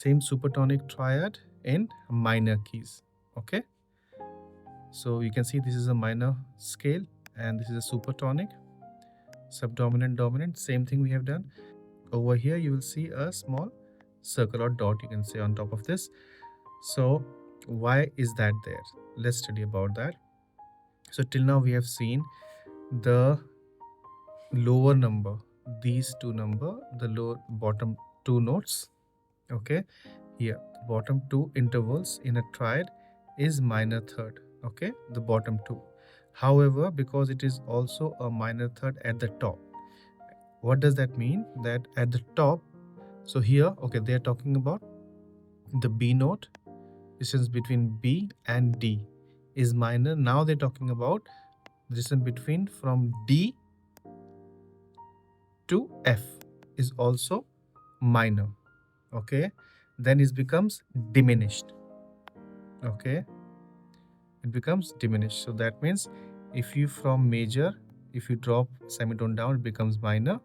same supertonic triad in minor keys. Okay, so you can see this is a minor scale and this is a supertonic, subdominant, dominant, same thing we have done. Over here you will see a small circle or dot, you can say, on top of this. So why is that there? Let's study about that. So till now we have seen the lower number, these two number, the lower bottom two notes. Okay, here bottom two intervals in a triad is minor third. Okay, the bottom two. However, because it is also a minor third at the top, what does that mean? That at the top, so here, okay, they are talking about the B note, distance between B and D is minor. Now they're talking about the distance between from D to F is also minor. Okay, then it becomes diminished. Okay, it becomes diminished. So that means if you from major, if you drop semitone down, it becomes minor,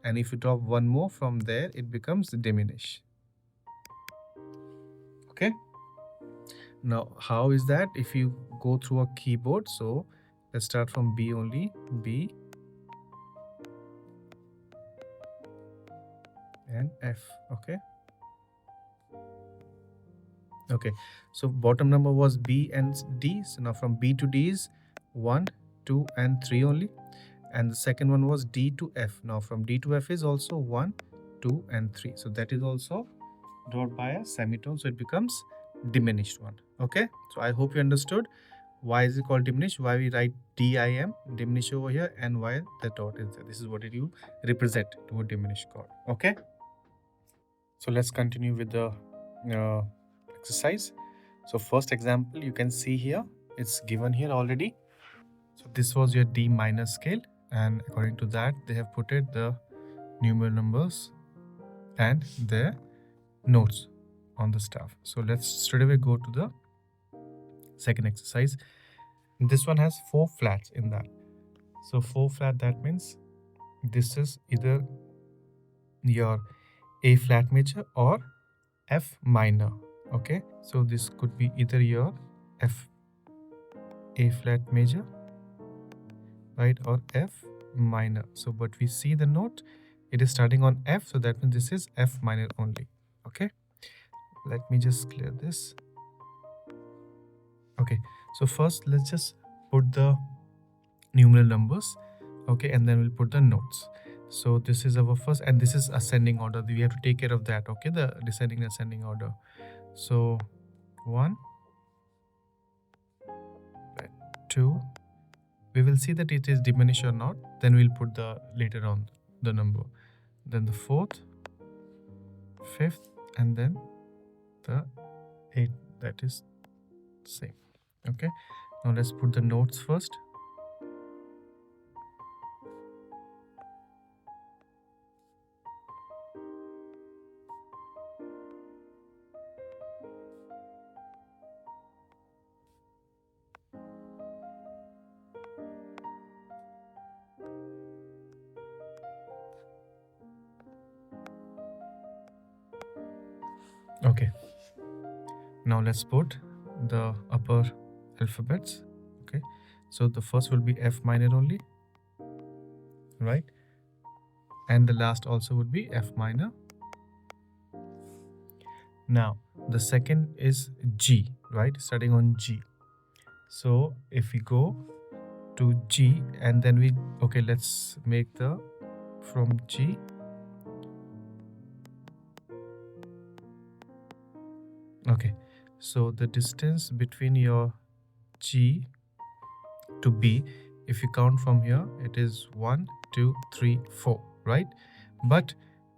and if you drop one more from there, it becomes diminished. Okay, now how is that? If you go through a keyboard, so let's start from B only, B and F. Okay, okay, so bottom number was B and D. So now from B to D is 1, 2 and 3 only, and the second one was D to F. Now from D to F is also 1, 2 and 3. So that is also dropped by a semitone, so it becomes diminished one. Okay, so I hope you understood why is it called diminished, why we write DIM, diminished over here, and why the dot is there. This is what it will represent to a diminished chord. Okay, so let's continue with the exercise. So first example, you can see here, it's given here already. So this was your D minor scale, and according to that they have put it the numeral numbers and their notes on the staff. So let's straight away go to the second exercise. This one has 4 flats in that. So 4 flat, that means this is either your A flat major or F minor. Okay, so this could be either your F A flat major, right, or F minor. So but we see the note, it is starting on F, so that means this is F minor only. Okay, let me just clear this. Okay, so first let's just put the numeral numbers, okay, and then we'll put the notes. So this is our first, and this is ascending order, we have to take care of that. Okay, the descending and ascending order. So 1, 2, we will see that it is diminished or not, then we'll put the later on the number, then the 4th, 5th, and then the 8th, that is same. Okay, now let's put the notes first. Okay, now let's put the upper alphabets. Okay, so the first will be F minor only, right, and the last also would be F minor. Now the second is G, right, starting on G. So if we go to G and then we, okay, let's make the from G, okay, so the distance between your G to B, if you count from here, it is 1, 2, 3, 4, right, but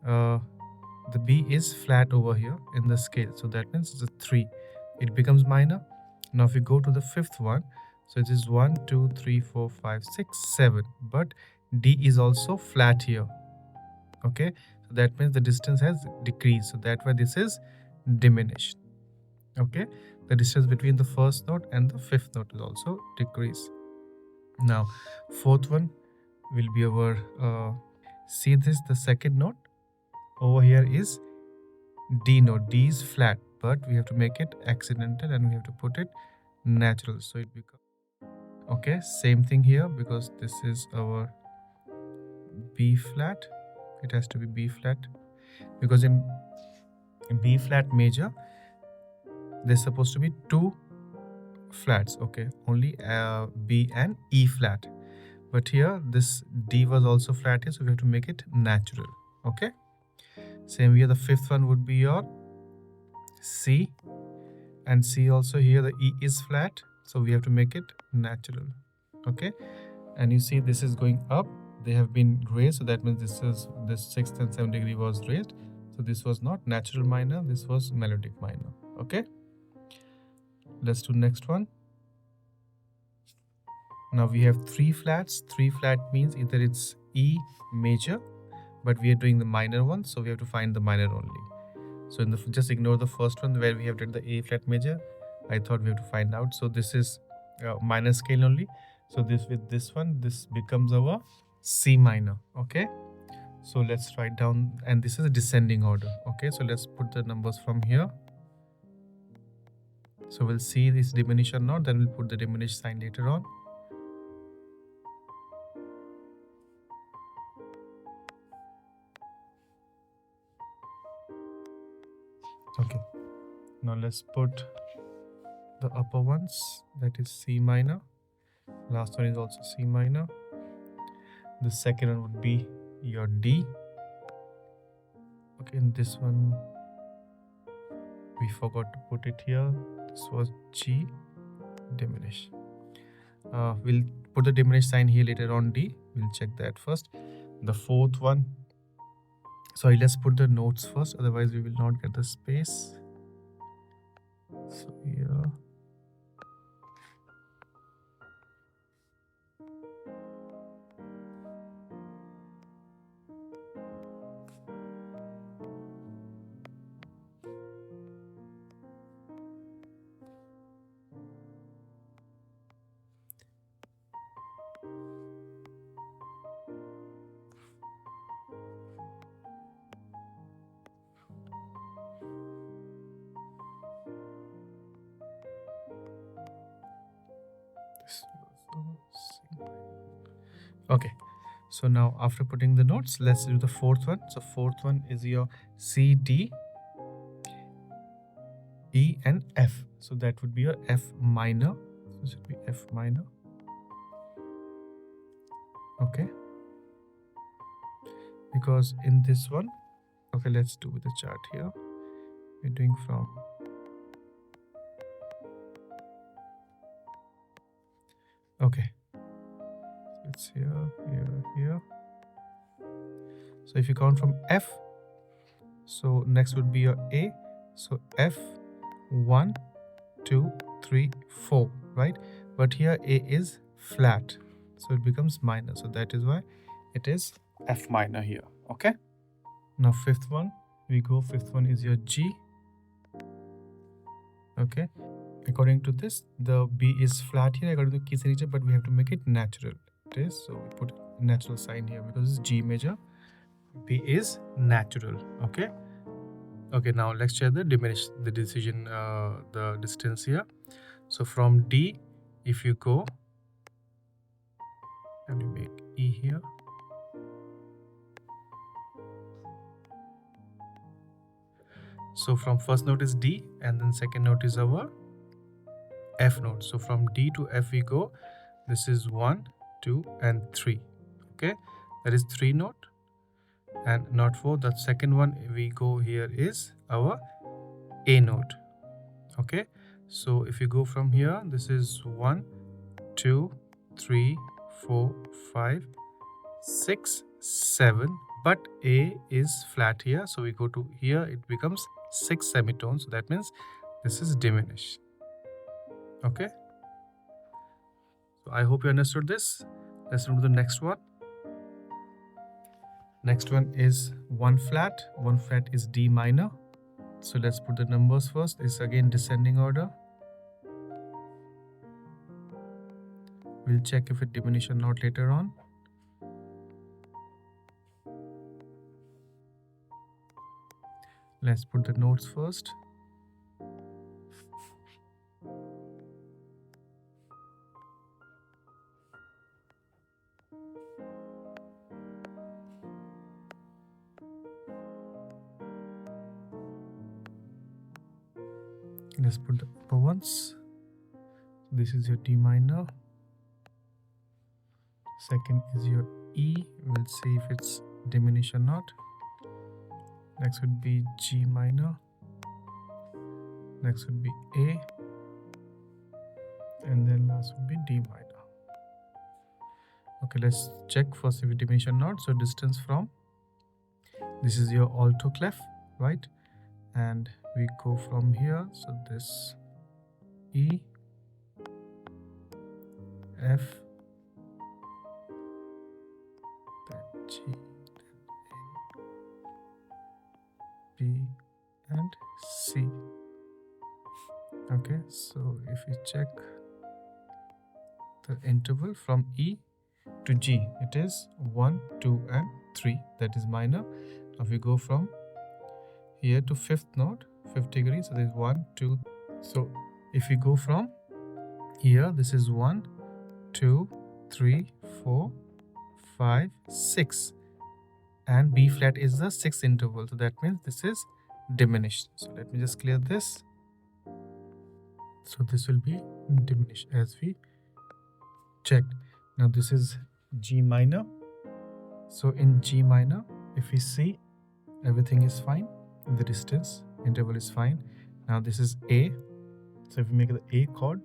the B is flat over here in the scale, so that means it's a 3, it becomes minor. Now if we go to the 5th one, so it is 1, 2, 3, 4, 5, 6, 7, but D is also flat here. Okay, so that means the distance has decreased, so that's why this is diminished. Okay, the distance between the first note and the 5th note is also decreased. Now 4th one will be our see this, the second note over here is D note. D is flat, but we have to make it accidental and we have to put it natural. So it becomes, okay, same thing here because this is our B flat. It has to be B flat because in B flat major, there's supposed to be two flats, okay, only B and E flat. But here this D was also flat here, so we have to make it natural, okay. Same here, the fifth one would be your C, and C also here the E is flat, so we have to make it natural, okay. And you see this is going up, they have been raised, so that means this 6th and 7th degree was raised, so this was not natural minor, this was melodic minor, okay. Let's do next one. Now we have three flats. Three flat means either it's E major, but we are doing the minor one, so we have to find the minor only. So in the just ignore the first one where we have did the A flat major. I thought we have to find out. So this is minor scale only. So this with this one, this becomes our C minor. Okay. So let's write down, and this is a descending order. Okay. So let's put the numbers from here. So we'll see this diminish or not. Then we'll put the diminish sign later on. Okay. Now let's put the upper ones, that is C minor. Last one is also C minor. The second one would be your D. Okay, and this one we forgot to put it here. This was G, diminish. We'll put the diminish sign here later on D. We'll check that first. The fourth one, sorry, let's put the notes first, otherwise we will not get the space. So here, okay. So now after putting the notes, let's do the fourth one. So fourth one is your C, D, E and F. So that would be your F minor. So this would be F minor. Okay. Because in this one, okay, let's do with the chart here. We're doing from okay. So it's here, here, here. So if you count from F, so next would be your A. So F 1, 2, 3, 4, right? But here A is flat, so it becomes minor. So that is why it is F minor here. Okay. Now fifth one, we go. Fifth one is your G. Okay. According to this, the B is flat here according to key signature, but we have to make it natural. It is, so we put natural sign here because it's G major. B is natural. Okay. Okay, now let's check the decision, the distance here. So from D, if you go, and we make E here. So from first note is D, and then second note is our F note. So from D to F we go. This is 1, 2, and 3. Okay, that is 3 note. And note 4, the second one we go here is our A note. Okay, so if you go from here, this is 1, 2, 3, 4, 5, 6, 7, but A is flat here, so we go to here, it becomes 6 semitones, so that means this is diminished. Okay, so I hope you understood this. Let's move to the next one. Next one is 1 flat. 1 flat is D minor. So let's put the numbers first. It's again descending order. We'll check if it diminishes or not later on. Let's put the notes first. Let's put the upper ones. This is your D minor. Second is your E. We'll see if it's diminished or not. Next would be G minor. Next would be A. And then last would be D minor. Okay, let's check first if it diminished or not. So distance from, this is your alto clef, right? And we go from here. So this E, F, then G, then A, B, and C. Okay, so if we check the interval from E to G, it is 1, 2, and 3. That is minor. Now if we go from here to fifth note, 5th degree, so there's 1, 2. So if we go from here, this is 1, 2, 3, 4, 5, 6, and B flat is the 6th interval, so that means this is diminished. So let me just clear this. So this will be diminished as we checked. Now this is G minor. So in G minor, if we see, everything is fine, the distance interval is fine. Now this is A. So if we make the A chord,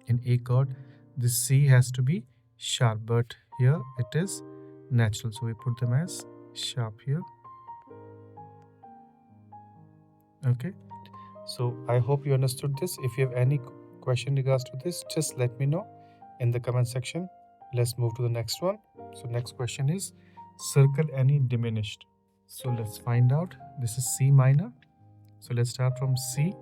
in A chord, this C has to be sharp, but here it is natural, so we put them as sharp here. Okay, so I hope you understood this. If you have any question in regards to this, just let me know in the comment section. Let's move to the next one. So next question is, circle any diminished. So let's find out. This is C minor. So let's start from C.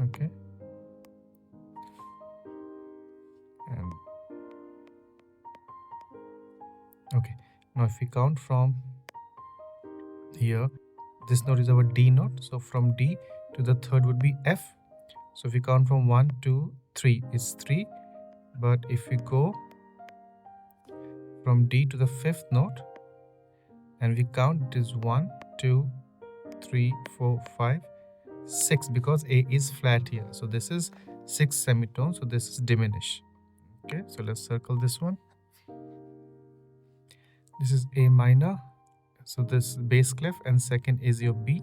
Okay. And okay. Now if we count from here, this note is our D note. So from D to the third would be F. So if we count from 1, 2, 3, it's 3. But if we go from D to the 5th note and we count, it is 1, 2, 3, 4, 5, 6, because A is flat here. So this is 6 semitone. So this is diminish. Okay, so let's circle this one. This is A minor. So this bass clef, and second is your B.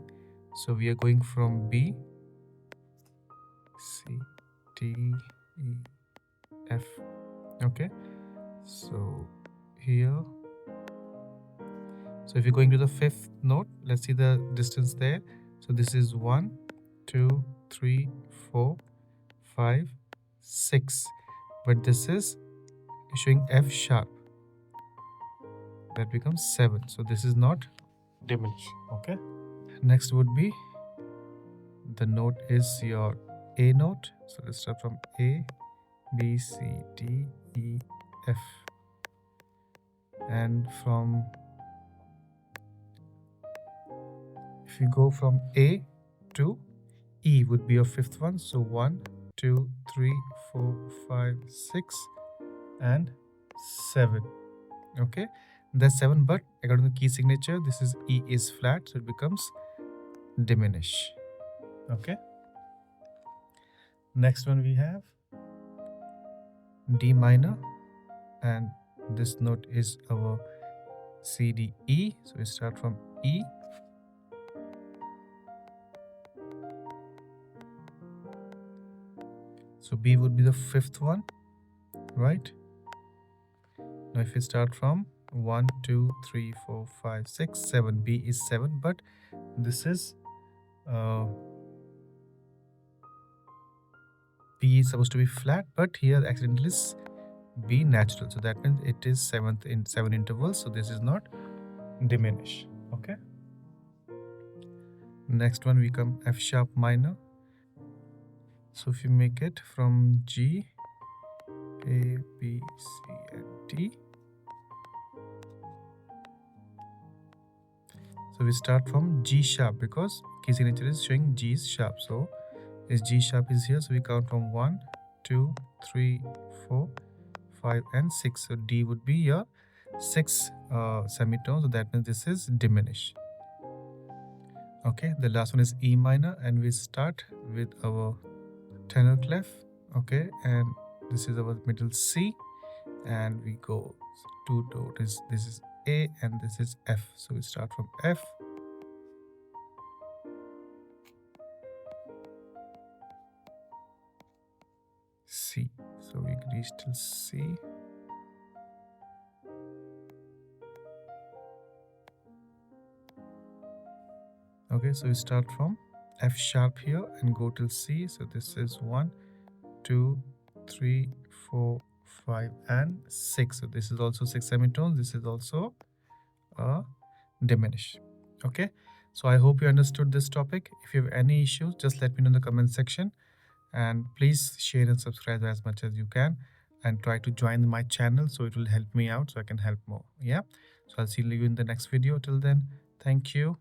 So we are going from B, C, D, E, F. Okay, so here, so if you're going to the 5th note, let's see the distance there. So this is 1, 2, 3, 4, 5, 6, but this is showing F sharp. That becomes 7. So this is not diminished. Okay, next would be, the note is your A note. So let's start from A, B, C, D, E, F, and from, if you go from A to E would be your 5th one. So 1, 2, 3, 4, 5, 6, and 7. Okay, that's 7, but according to key signature, this is E is flat, so it becomes diminish. Okay, next one we have D minor, and this note is our C, D, E. So we start from E. So B would be the 5th one, right? Now if we start from 1, 2, 3, 4, 5, 6, 7, B is 7, but this is B is supposed to be flat, but here accidentally is B natural, so that means it is 7th in 7 intervals, so this is not diminish. Okay, next one we come F sharp minor. So if you make it from G, A, B, C, and D, So we start from G sharp because key signature is showing G is sharp. So is G sharp is here. So we count from 1, 2, 3, 4, 5, and 6. So D would be your 6 semitone. So that means this is diminished. Okay, the last one is E minor, and we start with our tenor clef. Okay, and this is our middle C, and we go to do this is A and this is F. So we start from F, C. So we reach till C. Okay, so we start from F sharp here and go till C. So this is 1, 2, 3, 4, 5, and 6. So this is also 6 semitones. This is also a diminish. Okay, so I hope you understood this topic. If you have any issues, just let me know in the comment section, and please share and subscribe as much as you can, and try to join my channel so it will help me out so I can help more. Yeah, so I'll see you in the next video. Till then, thank you.